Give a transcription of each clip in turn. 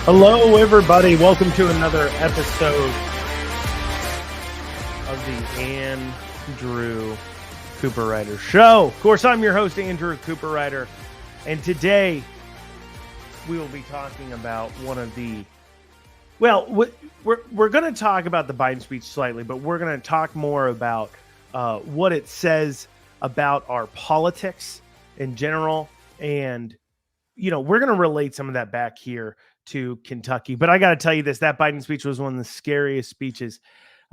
Hello, everybody. Welcome to another episode of the Andrew Cooperrider Show. Of course, I'm your host, Andrew Cooperrider, and today we will be talking about one of the, we're going to talk about the Biden speech slightly, but we're going to talk more about what it says about our politics in general, and we're going to relate some of that back here to Kentucky. But I got to tell you this, that Biden speech was one of the scariest speeches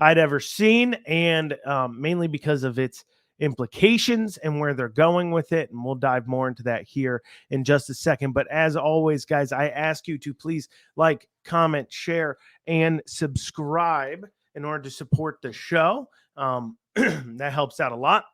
I'd ever seen, and mainly because of its implications and where they're going with it. And we'll dive more into that here in just a second. But as always, guys, I ask you to please like, comment, share, and subscribe in order to support the show. That helps out a lot.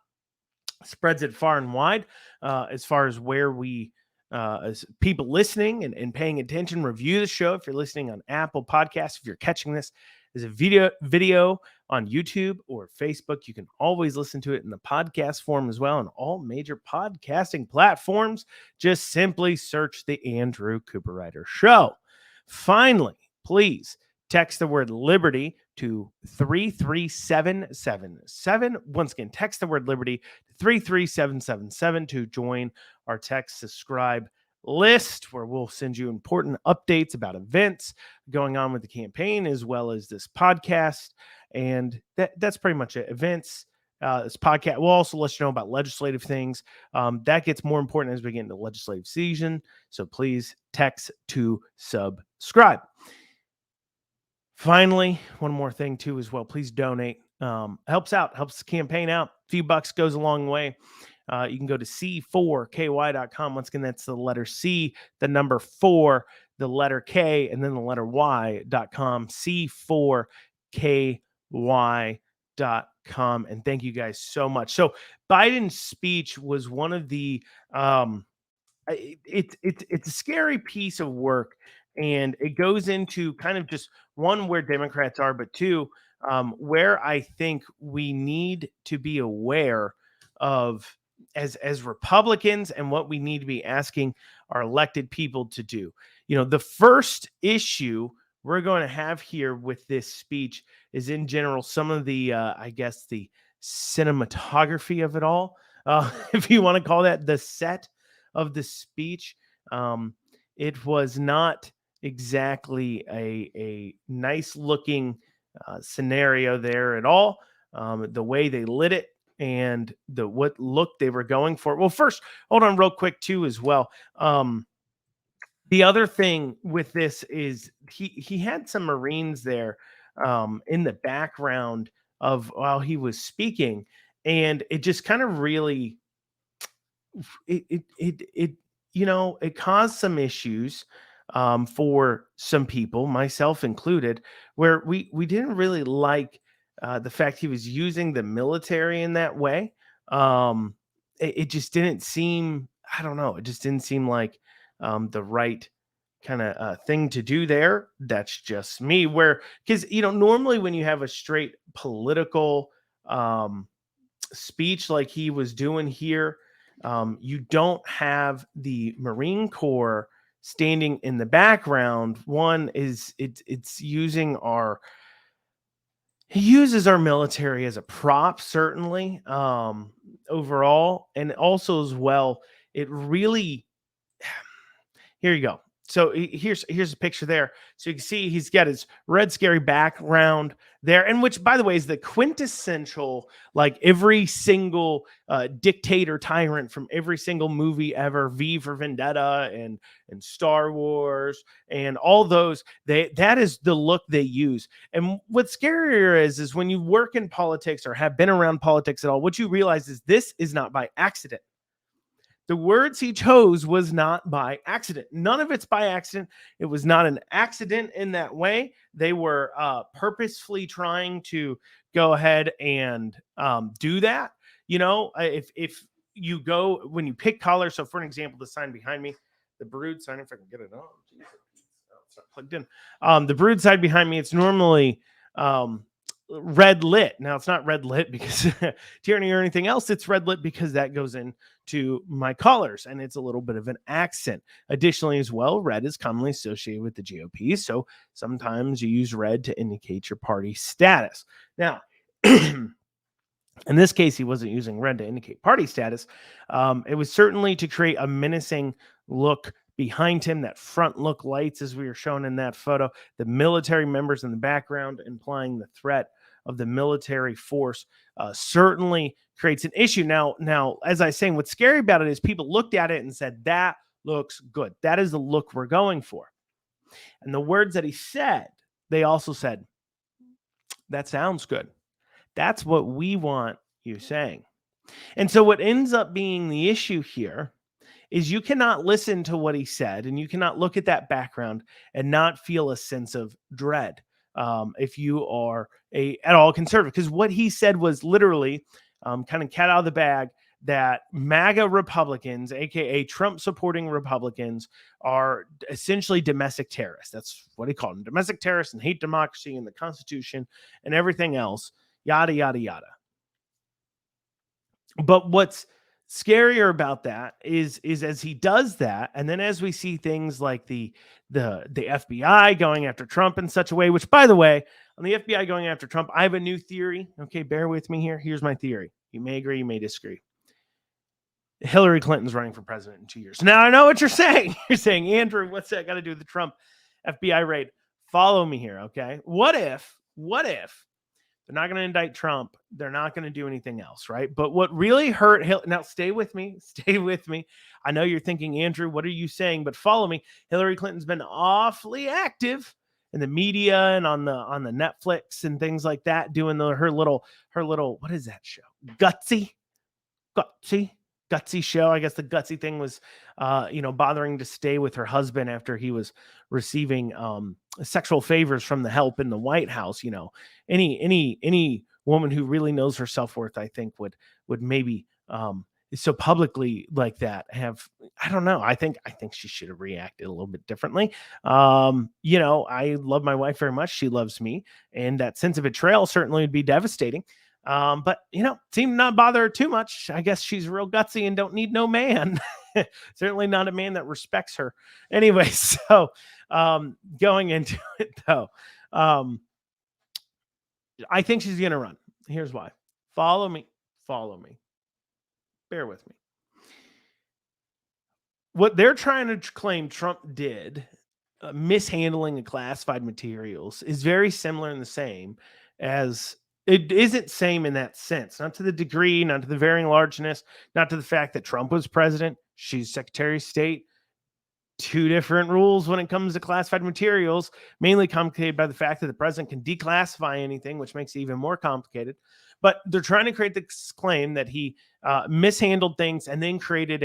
Spreads it far and wide as far as where we as people listening and paying attention. Review the show if you're listening on Apple Podcasts. If you're catching this as a video on YouTube or Facebook, you can always listen to it in the podcast form as well on all major podcasting platforms. Just simply search the Andrew Cooperrider Show. Finally, please text the word Liberty to 33777. Once again, text the word Liberty to 33777 to join our text subscribe list, where we'll send you important updates about events going on with the campaign, as well as this podcast. And that's pretty much it. Events, this podcast. We'll also let you know about legislative things. That gets more important as we get into legislative season. So please text to subscribe. Finally, one more thing too as well. Please donate. Helps out, helps the campaign out. A few bucks goes a long way. You can go to c4ky.com. Once again, that's the letter C, the number 4, the letter K, and then the letter Y.com. c4ky.com. And thank you guys so much. So Biden's speech was one of the it's a scary piece of work. And it goes into kind of just one, where Democrats are, but two, where I think we need to be aware of as Republicans, and what we need to be asking our elected people to do. The first issue we're going to have here with this speech is, in general, some of the, I guess, the cinematography of it all, if you want to call that the set of the speech. It was not exactly a nice looking scenario there at all. The way they lit it and what look they were going for. Well, first, hold on real quick too as well. The other thing with this is he had some Marines there in the background of while he was speaking, and it just kind of really it caused some issues for some people, myself included, where we didn't really like the fact he was using the military in that way. It just didn't seem, I don't know, it just didn't seem like the right kind of thing to do there. That's just me. Because normally when you have a straight political speech like he was doing here, you don't have the Marine Corps standing in the background. One is he uses our military as a prop, certainly, overall, and also as well, it really, here you go. So here's a picture there. So you can see he's got his red scary background there, and which, by the way, is the quintessential, like every single dictator tyrant from every single movie ever, V for Vendetta and Star Wars and all those. That is the look they use. And what's scarier is when you work in politics or have been around politics at all, what you realize is this is not by accident. The words he chose was not by accident. None of it's by accident. It was not an accident in that way. They were purposefully trying to go ahead and do that. If you go, when you pick colors, so for an example, the sign behind me, the Brood sign, if I can get it on, it's not plugged in. The Brood sign behind me, it's normally red lit. Now it's not red lit because tyranny or anything else. It's red lit because that goes in to my colors, and it's a little bit of an accent. Additionally, as well, red is commonly associated with the GOP, so sometimes you use red to indicate your party status. Now, in this case, he wasn't using red to indicate party status. It was certainly to create a menacing look behind him, that front look lights, as we were shown in that photo, the military members in the background, implying the threat of the military force, certainly creates an issue. Now, as I was saying, what's scary about it is people looked at it and said, that looks good. That is the look we're going for. And the words that he said, they also said, that sounds good. That's what we want you saying. And so what ends up being the issue here is you cannot listen to what he said, and you cannot look at that background and not feel a sense of dread, if you are at all conservative. Because what he said was literally kind of cat out of the bag, that MAGA Republicans, aka Trump supporting Republicans, are essentially domestic terrorists. That's what he called them: domestic terrorists, and hate democracy and the Constitution and everything else, yada yada yada. But what's scarier about that is as he does that, and then as we see things like the FBI going after Trump in such a way, which, by the way, on the FBI going after Trump, I have a new theory. Okay, bear with me here. Here's my theory. You may agree, you may disagree. Hillary Clinton's running for president in 2 years. Now, I know what you're saying. You're saying, Andrew, what's that got to do with the Trump FBI raid? Follow me here, okay? What if they're not going to indict Trump, they're not going to do anything else, right? But what really hurt now, stay with me. I know you're thinking, Andrew, what are you saying? But follow me. Hillary Clinton's been awfully active in the media and on the Netflix and things like that, doing her little what is that show? Gutsy show. I guess the gutsy thing was bothering to stay with her husband after he was receiving sexual favors from the help in the White House. Any woman who really knows her self-worth, I think would maybe so publicly like that have, I don't know. I think she should have reacted a little bit differently. I love my wife very much. She loves me, and that sense of betrayal certainly would be devastating. But seemed not bother her too much. I guess she's real gutsy and don't need no man. Certainly not a man that respects her. Anyway, so going into it though, I think she's gonna run. Here's why. Follow me. Bear with me. What they're trying to claim Trump did, mishandling of classified materials, is very similar and the same as. It isn't same in that sense, not to the degree, not to the varying largeness, not to the fact that Trump was president, she's Secretary of State. Two different rules when it comes to classified materials, mainly complicated by the fact that the president can declassify anything, which makes it even more complicated. But they're trying to create this claim that he mishandled things and then created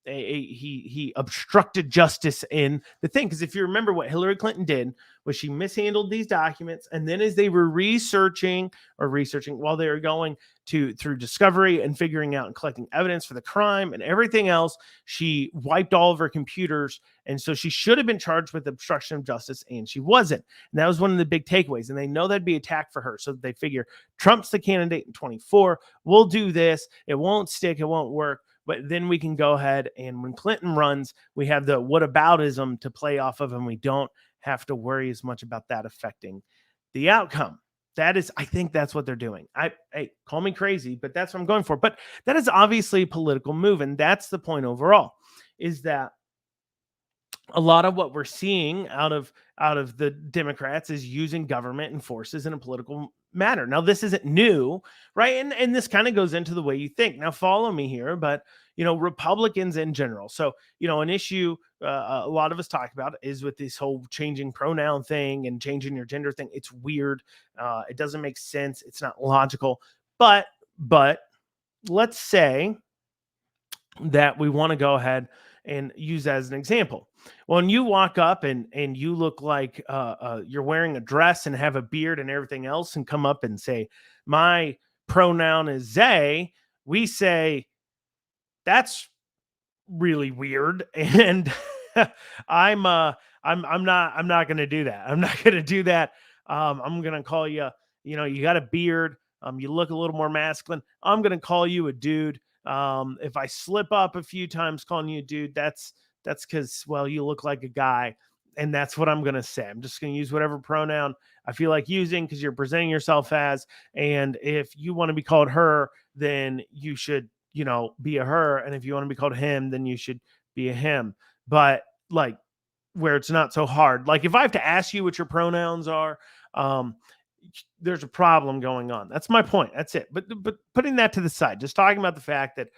he obstructed justice in the thing. Because if you remember, what Hillary Clinton did was she mishandled these documents, and then as they were researching while they were going through discovery and figuring out and collecting evidence for the crime and everything else, she wiped all of her computers. And so she should have been charged with obstruction of justice, and she wasn't. And that was one of the big takeaways. And they know that'd be attacked for her. So they figure Trump's the candidate in 24. We'll do this. It won't stick. It won't work. But then we can go ahead, and when Clinton runs, we have the whataboutism to play off of, and we don't have to worry as much about that affecting the outcome. I think that's what they're doing. Hey, call me crazy, but that's what I'm going for. But that is obviously a political move, and that's the point overall, is that a lot of what we're seeing out of the Democrats is using government and forces in a political manner. Now, this isn't new, right? And this kind of goes into the way you think. Now, follow me here, but Republicans in general. So, an issue a lot of us talk about is with this whole changing pronoun thing and changing your gender thing. It's weird. It doesn't make sense. It's not logical. But let's say that we want to go ahead and use that as an example. When you walk up and you look like you're wearing a dress and have a beard and everything else, and come up and say, my pronoun is they, we say, that's really weird. And I'm not going to do that. I'm not going to do that. I'm going to call you, you got a beard. You look a little more masculine. I'm going to call you a dude. If I slip up a few times calling you a dude, that's because, well, you look like a guy, and that's what I'm gonna say. I'm just gonna use whatever pronoun I feel like using because you're presenting yourself as. And if you want to be called her, then you should, be a her. And if you want to be called him, then you should be a him. But like, where it's not so hard. Like if I have to ask you what your pronouns are, um, there's a problem going on. That's my point. That's it. But putting that to the side, just talking about the fact that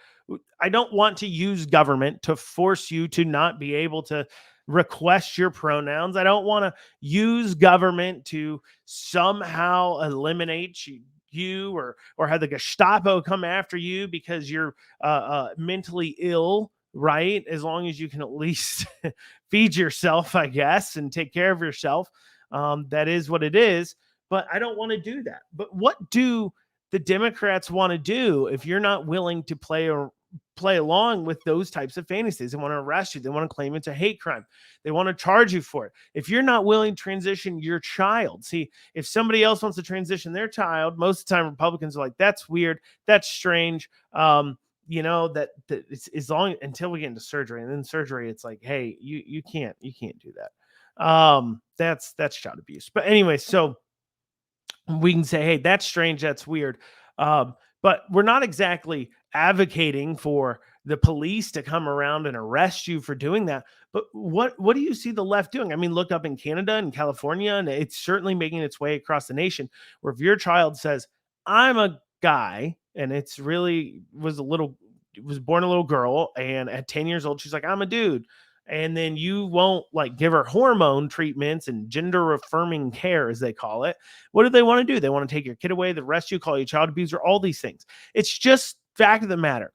I don't want to use government to force you to not be able to request your pronouns. I don't want to use government to somehow eliminate you or have the Gestapo come after you because you're mentally ill, right? As long as you can at least feed yourself, I guess, and take care of yourself. That is what it is. But I don't want to do that. But what do the Democrats want to do if you're not willing to play along with those types of fantasies? They want to arrest you. They want to claim it's a hate crime. They want to charge you for it. If you're not willing to transition your child, see, if somebody else wants to transition their child, most of the time Republicans are like, that's weird, that's strange. That it's as long until we get into surgery, and then surgery, it's like, hey, you can't do that. That's child abuse. But anyway, so we can say, hey, that's strange, that's weird. But we're not exactly advocating for the police to come around and arrest you for doing that. But what do you see the left doing? I mean, look up in Canada and California, and it's certainly making its way across the nation, where if your child says, I'm a guy, and was born a little girl, and at 10 years old, she's like, I'm a dude. And then you won't like give her hormone treatments and gender affirming care, as they call it. What do they want to do? They want to take your kid away, the rest you, call you child abuser, all these things. It's just fact of the matter.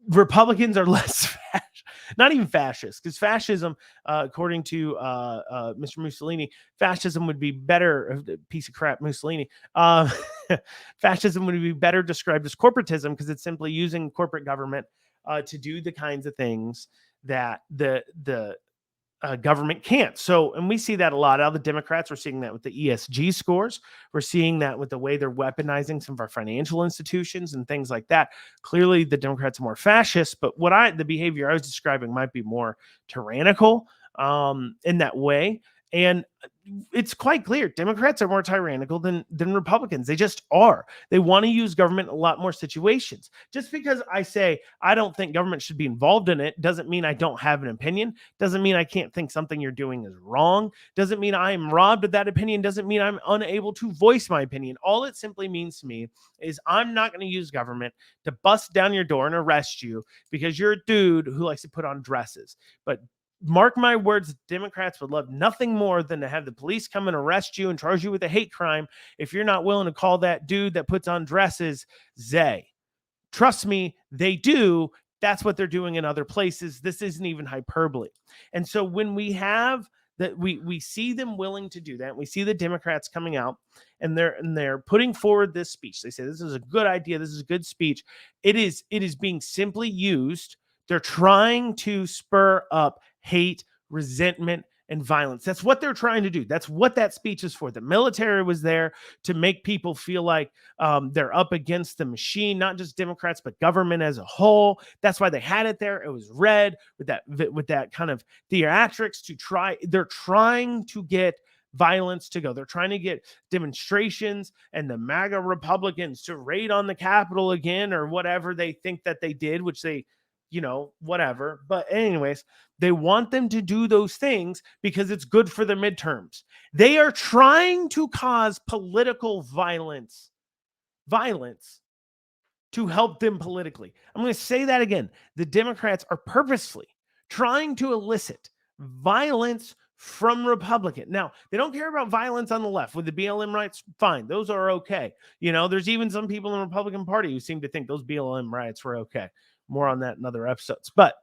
Republicans are less not even fascist, because fascism, according to Mr. Mussolini, fascism would be better. Piece of crap, Mussolini. Fascism would be better described as corporatism, because it's simply using corporate government to do the kinds of things that the government can't. So, and we see that a lot. All the Democrats, we're seeing that with the ESG scores. We're seeing that with the way they're weaponizing some of our financial institutions and things like that. Clearly, the Democrats are more fascist, but the behavior I was describing might be more tyrannical in that way. And it's quite clear Democrats are more tyrannical than Republicans. They just are. They want to use government in a lot more situations. Just because I say I don't think government should be involved in it doesn't mean I don't have an opinion. Doesn't mean I can't think something you're doing is wrong. Doesn't mean I am robbed of that opinion. Doesn't mean I'm unable to voice my opinion. All it simply means to me is I'm not going to use government to bust down your door and arrest you because you're a dude who likes to put on dresses. But mark my words, Democrats would love nothing more than to have the police come and arrest you and charge you with a hate crime if you're not willing to call that dude that puts on dresses Zay. Trust me, they do. That's what they're doing in other places. This isn't even hyperbole. And so when we have that, we see them willing to do that. We see the Democrats coming out and they're putting forward this speech. They say this is a good idea. This is a good speech. It is being simply used. They're trying to spur up hate, resentment, and violence. That's what they're trying to do. That's what that speech is for. The military was there to make people feel like they're up against the machine, not just Democrats, but government as a whole. That's why they had it there. It was red with that kind of theatrics to try. They're trying to get violence to go. They're trying to get demonstrations and the MAGA Republicans to raid on the Capitol again or whatever they think that they did, which they, whatever. But anyways, they want them to do those things because it's good for the midterms. They are trying to cause political violence to help them politically. I'm going to say that again. The Democrats are purposefully trying to elicit violence from Republican. Now, they don't care about violence on the left. With the BLM riots, fine. Those are okay. There's even some people in the Republican Party who seem to think those BLM riots were okay. More on that in other episodes. But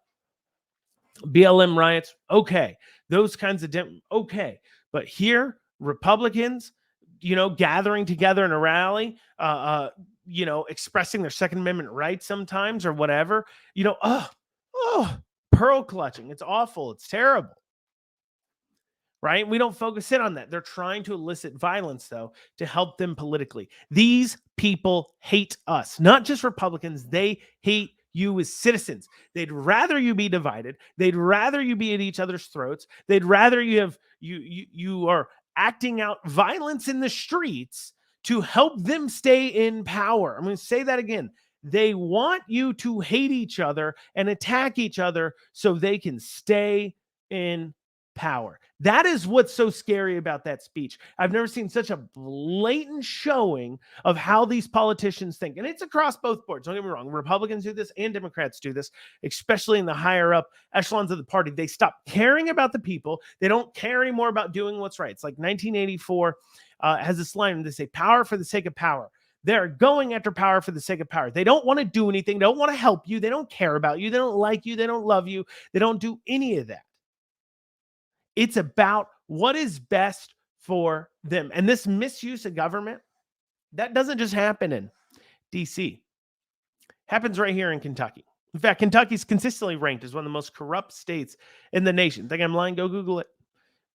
BLM riots, okay. Those kinds of okay. But here, Republicans, gathering together in a rally, expressing their Second Amendment rights sometimes or whatever, pearl clutching. It's awful. It's terrible. right? We don't focus in on that. They're trying to elicit violence, though, to help them politically. These people hate us, not just Republicans. They hate you as citizens. They'd rather you be divided. They'd rather you be at each other's throats. They'd rather you are acting out violence in the streets to help them stay in power. I'm going to say that again. They want you to hate each other and attack each other so they can stay in power. That is what's so scary about that speech. I've never seen such a blatant showing of how these politicians think. And it's across both boards. Don't get me wrong. Republicans do this and Democrats do this, especially in the higher up echelons of the party. They stop caring about the people. They don't care anymore about doing what's right. It's like 1984 has this line and they say, power for the sake of power. They're going after power for the sake of power. They don't want to do anything. They don't want to help you. They don't care about you. They don't like you. They don't love you. They don't do any of that. It's about what is best for them. And this misuse of government, that doesn't just happen in DC. Happens right here in Kentucky. In fact, Kentucky's consistently ranked as one of the most corrupt states in the nation. Think I'm lying? Go Google it.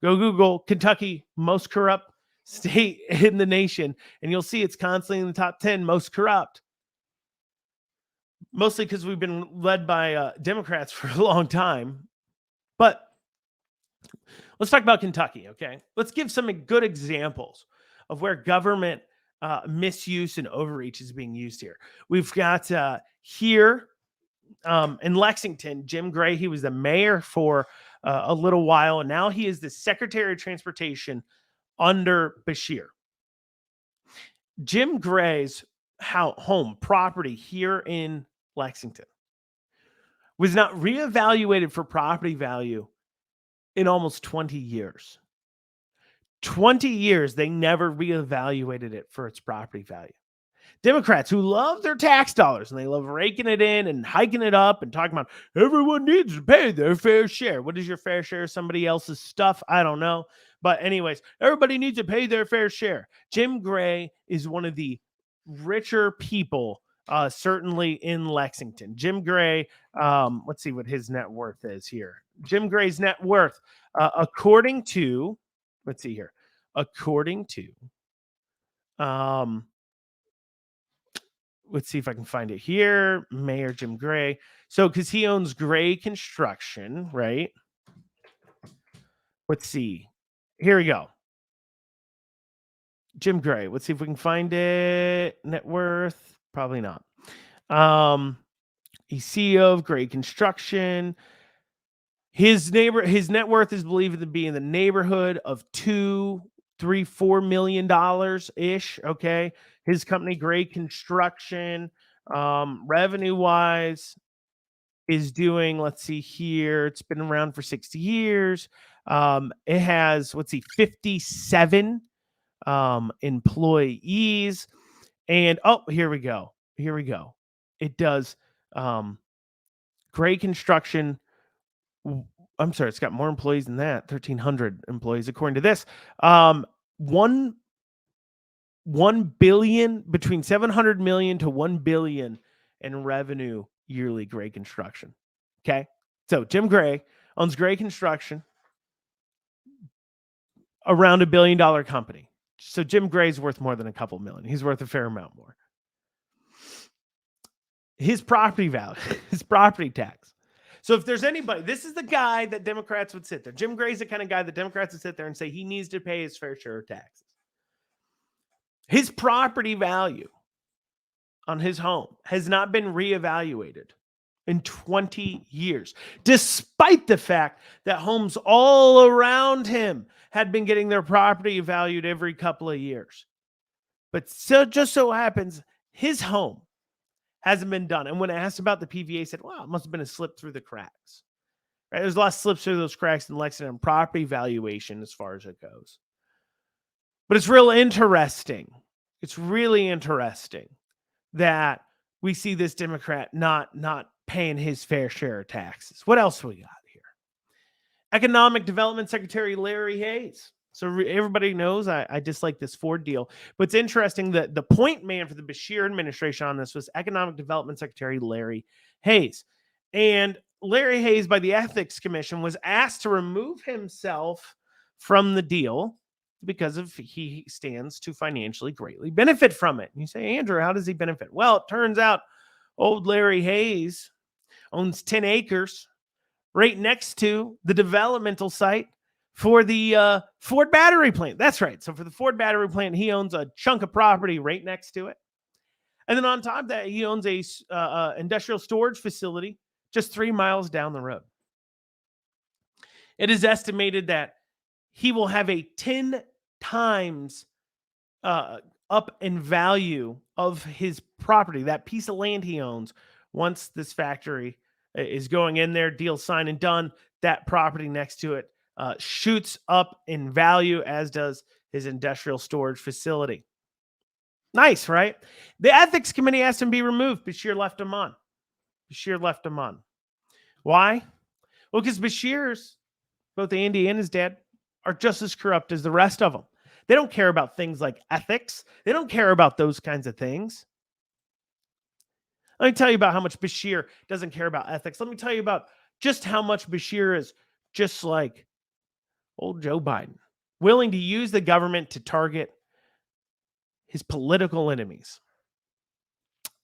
Go Google Kentucky most corrupt state in the nation, and you'll see it's constantly in the top 10 most corrupt. Mostly because we've been led by Democrats for a long time. But let's talk about Kentucky, okay? Let's give some good examples of where government misuse and overreach is being used here. We've got here in Lexington, Jim Gray, he was the mayor for a little while, and now he is the Secretary of Transportation under Beshear. Jim Gray's home property here in Lexington was not reevaluated for property value in almost 20 years. 20 years, they never reevaluated it for its property value. Democrats who love their tax dollars and they love raking it in and hiking it up and talking about everyone needs to pay their fair share. What is your fair share of somebody else's stuff? I don't know. But anyways, everybody needs to pay their fair share. Jim Gray is one of the richer people, certainly in Lexington. Jim Gray, let's see what his net worth is here. Jim Gray's net worth, according to, let's see here, according to, let's see if I can find it here. Mayor Jim Gray. So, because he owns Gray Construction, right? Let's see. Here we go. Jim Gray. Let's see if we can find it. Net worth. Probably not. He's CEO of Gray Construction. His net worth is believed to be in the neighborhood of $4 million ish. Okay. His company, Gray Construction, revenue wise, is doing, let's see here, it's been around for 60 years. It has, let's see, 57 employees. And here we go. It does Gray Construction. I'm sorry, it's got more employees than that. 1,300 employees, according to this. 1 billion, between 700 million to 1 billion in revenue yearly, Gray Construction. Okay. So Jim Gray owns Gray Construction, around $1 billion company. So Jim Gray's worth more than a couple million. He's worth a fair amount more. His property value, his property tax. So if there's anybody, this is the guy that Democrats would sit there. Jim Gray's the kind of guy that Democrats would sit there and say he needs to pay his fair share of taxes. His property value on his home has not been reevaluated in 20 years, despite the fact that homes all around him had been getting their property valued every couple of years. But so just so happens his home hasn't been done. And when asked about the PVA, said, well, it must have been a slip through the cracks. Right? There's a lot of slips through those cracks in Lexington property valuation as far as it goes. But it's real interesting. It's really interesting that we see this Democrat not paying his fair share of taxes. What else we got here? Economic Development Secretary Larry Hayes. So everybody knows I dislike this Ford deal. But it's interesting that the point man for the Beshear administration on this was Economic Development Secretary Larry Hayes. And Larry Hayes, by the Ethics Commission, was asked to remove himself from the deal because of he stands to financially greatly benefit from it. And you say, Andrew, how does he benefit? Well, it turns out old Larry Hayes owns 10 acres right next to the developmental site for the Ford battery plant. That's right. So for the Ford battery plant, he owns a chunk of property right next to it. And then on top of that, he owns a industrial storage facility just 3 miles down the road. It is estimated that he will have a 10 times up in value of his property, that piece of land he owns, once this factory is going in there, deal signed and done. That property next to it shoots up in value, as does his industrial storage facility. Nice, right? The ethics committee asked him to be removed. Bashir left him on. Why? Well, because Bashir's, both Andy and his dad, are just as corrupt as the rest of them. They don't care about things like ethics. They don't care about those kinds of things. Let me tell you about how much Bashir doesn't care about ethics. Let me tell you about just how much Bashir is just like old Joe Biden, willing to use the government to target his political enemies.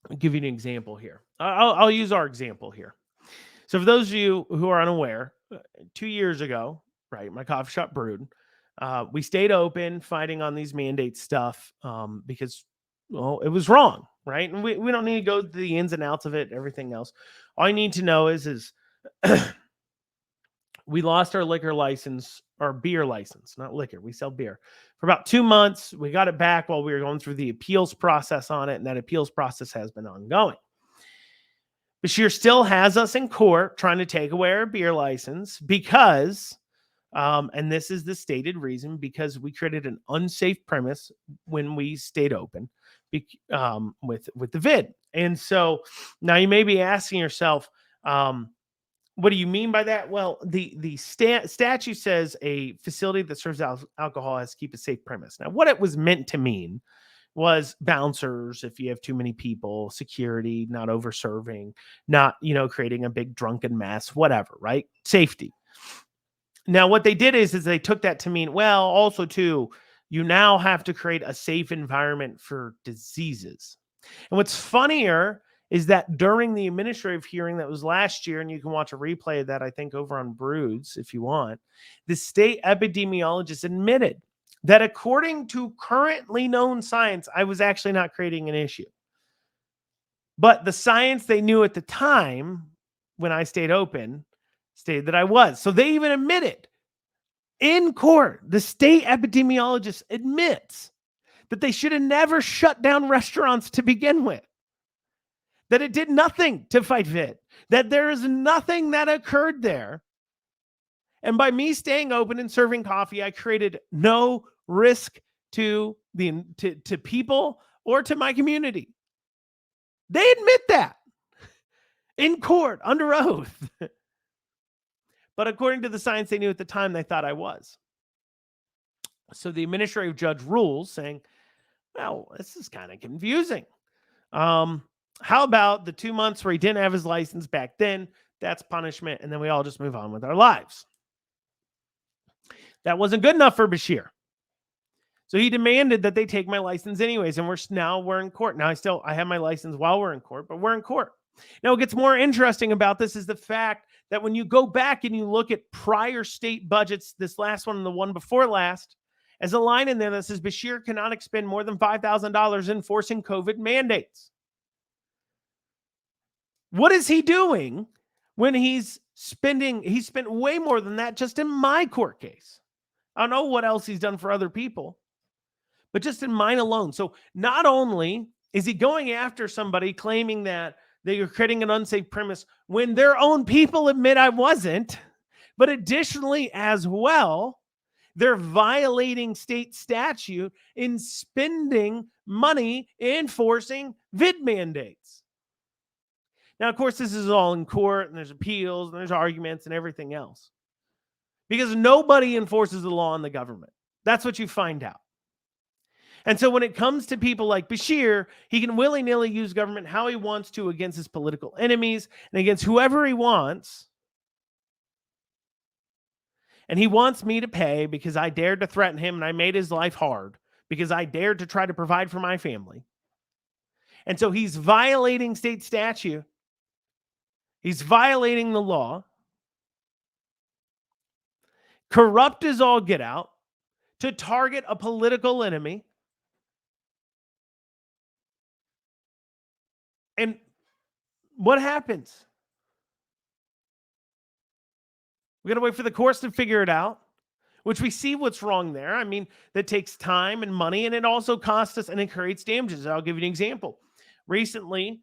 I'll give you an example here. I'll use our example here. So for those of you who are unaware, 2 years ago, right, my coffee shop brewed. We stayed open fighting on these mandate stuff because, well, it was wrong, right? And we don't need to go to the ins and outs of it, everything else. All you need to know is we lost our liquor license, our beer license, not liquor. We sell beer for about 2 months. We got it back while we were going through the appeals process on it. And that appeals process has been ongoing. Bashir still has us in court trying to take away our beer license because, and this is the stated reason, because we created an unsafe premise when we stayed open with the vid. And so now you may be asking yourself, what do you mean by that? Well, the statute says a facility that serves alcohol has to keep a safe premise. Now, what it was meant to mean was bouncers, if you have too many people, security, not over serving, not, creating a big drunken mess, whatever, right? Safety. Now, what they did is they took that to mean, well, also too, you now have to create a safe environment for diseases. And what's funnier is that during the administrative hearing that was last year, and you can watch a replay of that, I think, over on Broods if you want, the state epidemiologist admitted that according to currently known science, I was actually not creating an issue. But the science they knew at the time, when I stayed open, stated that I was. So they even admitted in court, the state epidemiologist admits that they should have never shut down restaurants to begin with. That it did nothing to fight vid. That there is nothing that occurred there. And by me staying open and serving coffee, I created no risk to people or to my community. They admit that in court under oath. But according to the science they knew at the time, they thought I was. So the administrative judge rules saying, well, this is kind of confusing. How about the 2 months where he didn't have his license back then? That's punishment. And then we all just move on with our lives. That wasn't good enough for Bashir. So he demanded that they take my license anyways. And we're in court. Now I have my license while we're in court, but we're in court. Now what gets more interesting about this is the fact that when you go back and you look at prior state budgets, this last one and the one before last, as a line in there that says Bashir cannot expend more than $5,000 enforcing COVID mandates. What is he doing when he spent way more than that just in my court case? I don't know what else he's done for other people, but just in mine alone. So not only is he going after somebody claiming that you're creating an unsafe premise when their own people admit I wasn't, but additionally as well, they're violating state statute in spending money enforcing vid mandates. Now, of course, this is all in court, and there's appeals, and there's arguments, and everything else. Because nobody enforces the law in the government. That's what you find out. And so when it comes to people like Bashir, he can willy-nilly use government how he wants to against his political enemies and against whoever he wants. And he wants me to pay because I dared to threaten him and I made his life hard because I dared to try to provide for my family. And so he's violating state statute. He's violating the law. Corrupt as all get out to target a political enemy. And what happens? We got to wait for the courts to figure it out, which we see what's wrong there. I mean, that takes time and money, and it also costs us and it creates damages. I'll give you an example. Recently,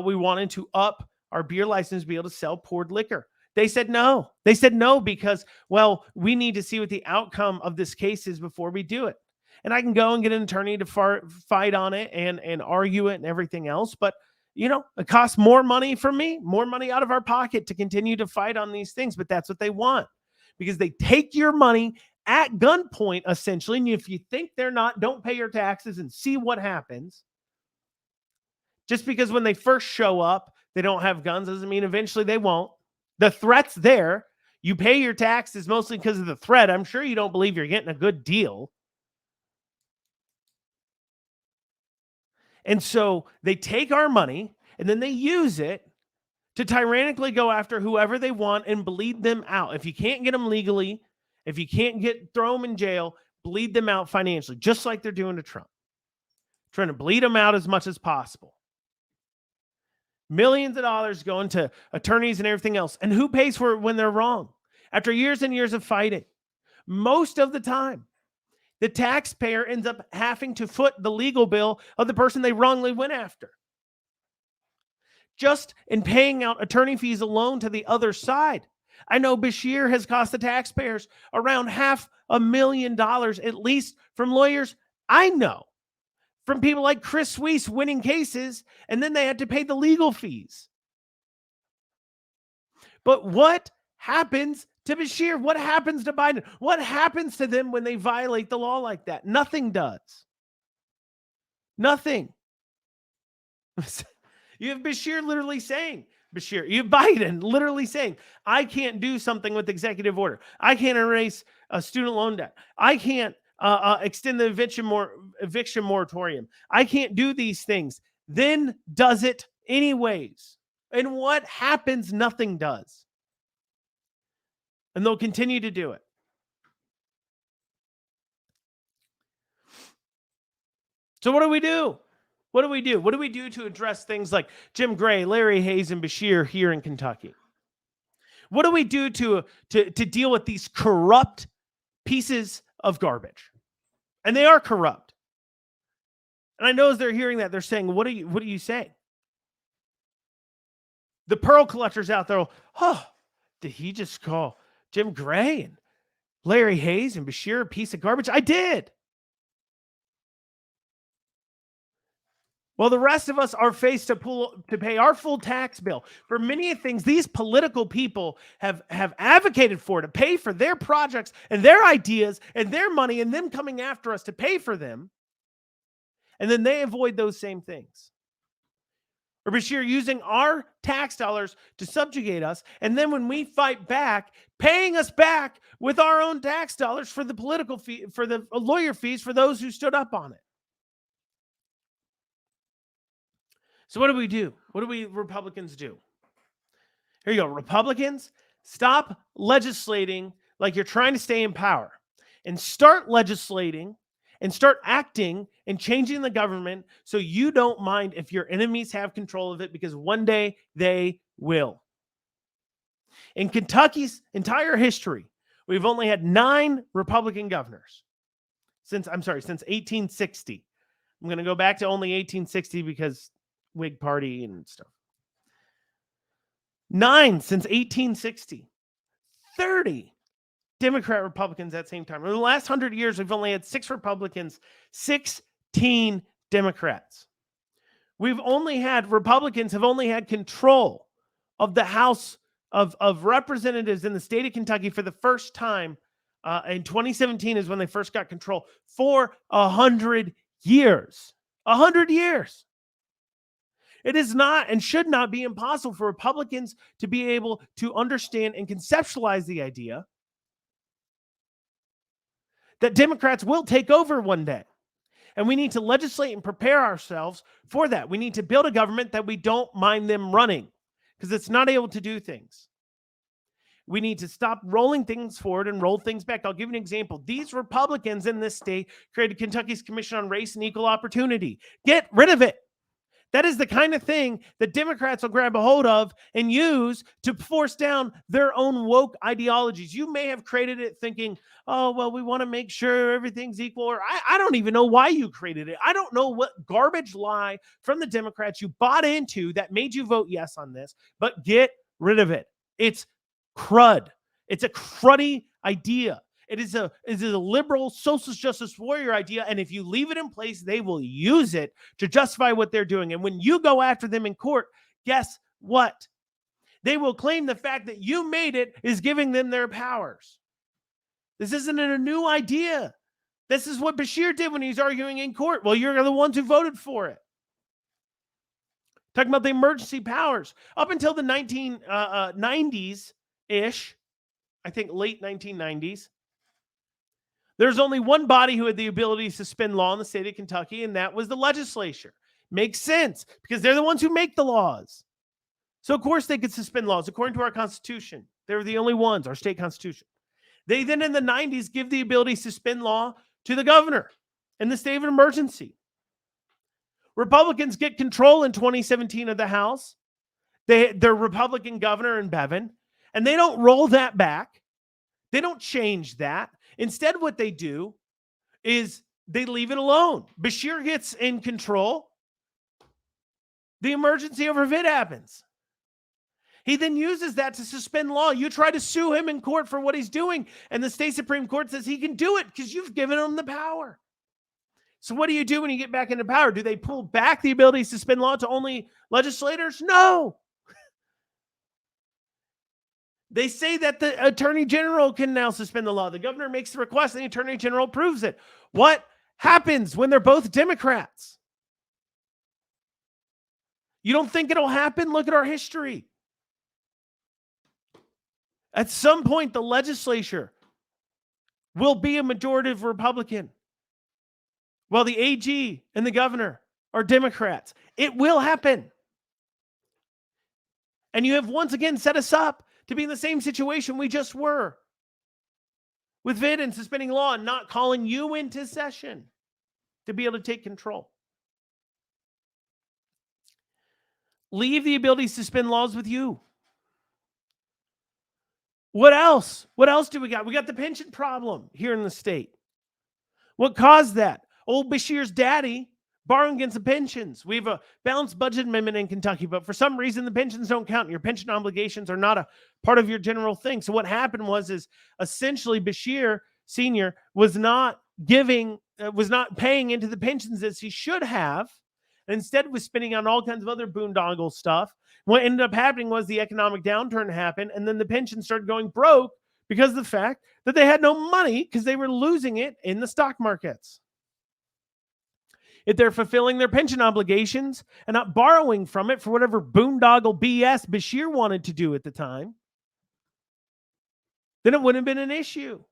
we wanted to up our beer license to be able to sell poured liquor. They said no. They said no because, well, we need to see what the outcome of this case is before we do it. And I can go and get an attorney to fight on it and argue it and everything else. But, it costs more money for me, more money out of our pocket to continue to fight on these things. But that's what they want, because they take your money at gunpoint, essentially. And if you think they're not, don't pay your taxes and see what happens. Just because when they first show up, they don't have guns doesn't mean eventually they won't. The threat's there. You pay your taxes mostly because of the threat. I'm sure you don't believe you're getting a good deal. And so they take our money and then they use it to tyrannically go after whoever they want and bleed them out. If you can't get them legally, if you can't throw them in jail, bleed them out financially, just like they're doing to Trump. Trying to bleed them out as much as possible. Millions of dollars going to attorneys and everything else. And who pays for it when they're wrong? After years and years of fighting, most of the time, the taxpayer ends up having to foot the legal bill of the person they wrongly went after. Just in paying out attorney fees alone to the other side, I know Beshear has cost the taxpayers around $500,000 at least from lawyers I know. From people like Chris Weiss winning cases, and then they had to pay the legal fees. But what happens to Beshear? What happens to Biden? What happens to them when they violate the law like that? Nothing does. Nothing. You have Beshear literally saying, you have Biden literally saying, I can't do something with executive order. I can't erase a student loan debt. I can't extend the eviction moratorium. I can't do these things. Then does it anyways. And what happens? Nothing does. And they'll continue to do it. So what do we do? What do we do? What do we do to address things like Jim Gray, Larry Hayes, and Beshear here in Kentucky? What do we do to deal with these corrupt pieces of garbage? And they are corrupt. And I know as they're hearing that, they're saying, what are you saying? The pearl collectors out there, did he just call Jim Gray and Larry Hayes and Beshear a piece of garbage? I did. Well, the rest of us are faced to pay our full tax bill for many things these political people have advocated for, to pay for their projects and their ideas and their money, and them coming after us to pay for them. And then they avoid those same things. Or Beshear using our tax dollars to subjugate us. And then when we fight back, paying us back with our own tax dollars for the political fee, for the lawyer fees for those who stood up on it. So what do we do? What do we Republicans do? Here you go. Republicans, stop legislating like you're trying to stay in power and start legislating and start acting and changing the government so you don't mind if your enemies have control of it, because one day they will. In Kentucky's entire history, we've only had 9 Republican governors since 1860. I'm going to go back to only 1860 because Whig Party and stuff. 9 since 1860. 30 Democrat Republicans at the same time. In the last 100 years, we've only had 6 Republicans, 16 Democrats. Republicans have only had control of the House of Representatives in the state of Kentucky for the first time. In 2017 is when they first got control for 100 years. 100 years. It is not and should not be impossible for Republicans to be able to understand and conceptualize the idea that Democrats will take over one day. And we need to legislate and prepare ourselves for that. We need to build a government that we don't mind them running because it's not able to do things. We need to stop rolling things forward and roll things back. I'll give you an example. These Republicans in this state created Kentucky's Commission on Race and Equal Opportunity. Get rid of it. That is the kind of thing that Democrats will grab a hold of and use to force down their own woke ideologies. You may have created it thinking, oh, well, we want to make sure everything's equal. Or I don't even know why you created it. I don't know what garbage lie from the Democrats you bought into that made you vote yes on this, but get rid of it. It's crud. It's a cruddy idea. It is a liberal socialist justice warrior idea. And if you leave it in place, they will use it to justify what they're doing. And when you go after them in court, guess what? They will claim the fact that you made it is giving them their powers. This isn't a new idea. This is what Beshear did when he's arguing in court. Well, you're the ones who voted for it. Talking about the emergency powers. Up until the 1990s-ish, I think late 1990s, there's only one body who had the ability to suspend law in the state of Kentucky, and that was the legislature. Makes sense, because they're the ones who make the laws. So, of course, they could suspend laws according to our Constitution. They were the only ones, our state Constitution. They then, in the 90s, give the ability to suspend law to the governor in the state of emergency. Republicans get control in 2017 of the House. They're Republican governor in Bevin, and they don't roll that back. They don't change that. Instead, what they do is they leave it alone. Beshear gets in control. The emergency over vid happens. He then uses that to suspend law. You try to sue him in court for what he's doing, and the state Supreme Court says he can do it because you've given him the power. So what do you do when you get back into power? Do they pull back the ability to suspend law to only legislators? No. They say that the attorney general can now suspend the law. The governor makes the request and the attorney general approves it. What happens when they're both Democrats? You don't think it'll happen? Look at our history. At some point, the legislature will be a majority of Republican, while the AG and the governor are Democrats. It will happen. And you have once again set us up to be in the same situation we just were with vid and suspending law and not calling you into session to be able to take control. Leave the ability to suspend laws with you. What else? What else do we got? We got the pension problem here in the state. What caused that? Old Beshear's daddy borrowing against the pensions. We have a balanced budget amendment in Kentucky, but for some reason the pensions don't count. Your pension obligations are not a part of your general thing. So what happened was essentially Beshear Sr. was not paying into the pensions as he should have, and instead was spending on all kinds of other boondoggle stuff. What ended up happening was the economic downturn happened, and then the pensions started going broke because of the fact that they had no money because they were losing it in the stock markets. If they're fulfilling their pension obligations and not borrowing from it for whatever boondoggle BS Beshear wanted to do at the time, then it wouldn't have been an issue.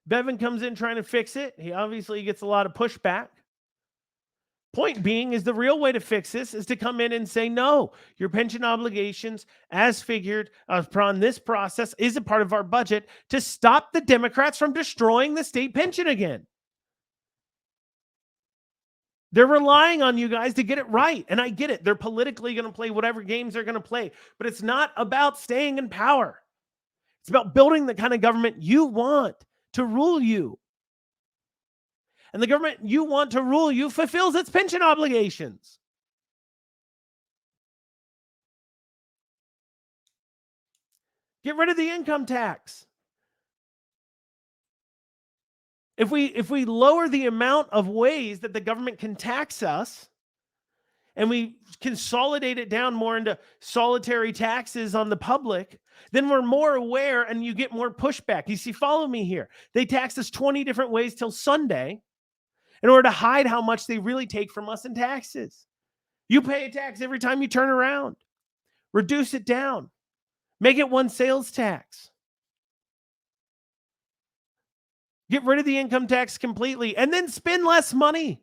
Bevin comes in trying to fix it. He obviously gets a lot of pushback. Point being is the real way to fix this is to come in and say, no, your pension obligations as figured upon this process is a part of our budget to stop the Democrats from destroying the state pension again. They're relying on you guys to get it right. And I get it. They're politically going to play whatever games they're going to play. But it's not about staying in power. It's about building the kind of government you want to rule you. And the government you want to rule you fulfills its pension obligations. Get rid of the income tax. If we lower the amount of ways that the government can tax us, and we consolidate it down more into solitary taxes on the public, then we're more aware and you get more pushback. You see, follow me here. They tax us 20 different ways till Sunday in order to hide how much they really take from us in taxes. You pay a tax every time you turn around. Reduce it down. Make it one sales tax. Get rid of the income tax completely and then spend less money.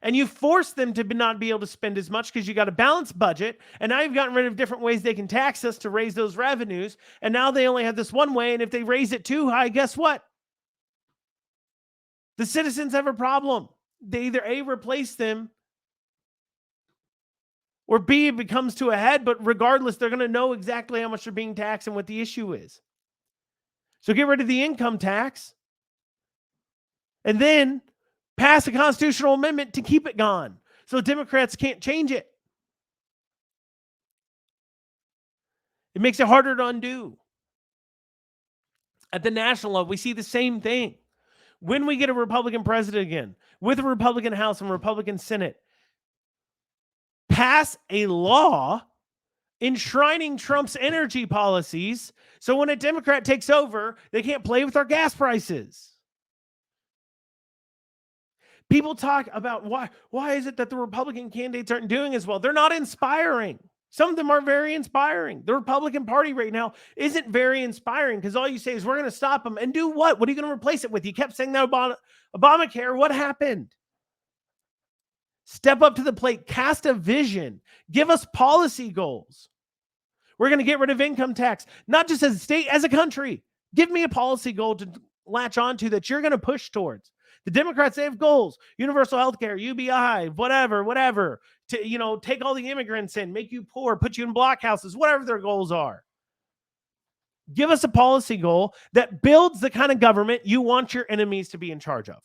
And you force them to not be able to spend as much because you got a balanced budget. And now you've gotten rid of different ways they can tax us to raise those revenues. And now they only have this one way. And if they raise it too high, guess what? The citizens have a problem. They either A, replace them, or B, it becomes to a head. But regardless, they're going to know exactly how much they're being taxed and what the issue is. So get rid of the income tax. And then pass a constitutional amendment to keep it gone so Democrats can't change it. It makes it harder to undo. At the national level, we see the same thing. When we get a Republican president again, with a Republican House and Republican Senate, pass a law enshrining Trump's energy policies so when a Democrat takes over, they can't play with our gas prices. People talk about why is it that the Republican candidates aren't doing as well? They're not inspiring. Some of them are very inspiring. The Republican Party right now isn't very inspiring because all you say is we're going to stop them. And do what? What are you going to replace it with? You kept saying that about Obamacare. What happened? Step up to the plate. Cast a vision. Give us policy goals. We're going to get rid of income tax, not just as a state, as a country. Give me a policy goal to latch onto that you're going to push towards. The Democrats, they have goals, universal health care, UBI, whatever, to, take all the immigrants in, make you poor, put you in blockhouses, whatever their goals are. Give us a policy goal that builds the kind of government you want your enemies to be in charge of.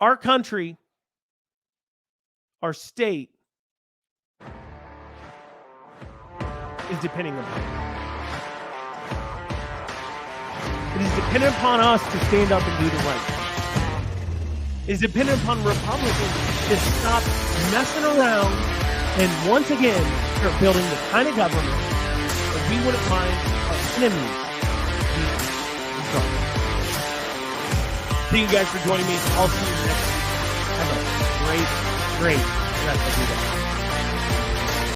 Our country, our state is depending on it. It is dependent upon us to stand up and do the right thing. It is dependent upon Republicans to stop messing around and once again start building the kind of government that we wouldn't mind our enemies being in charge. Thank you guys for joining me. I'll see you next week. Have a great rest of your day.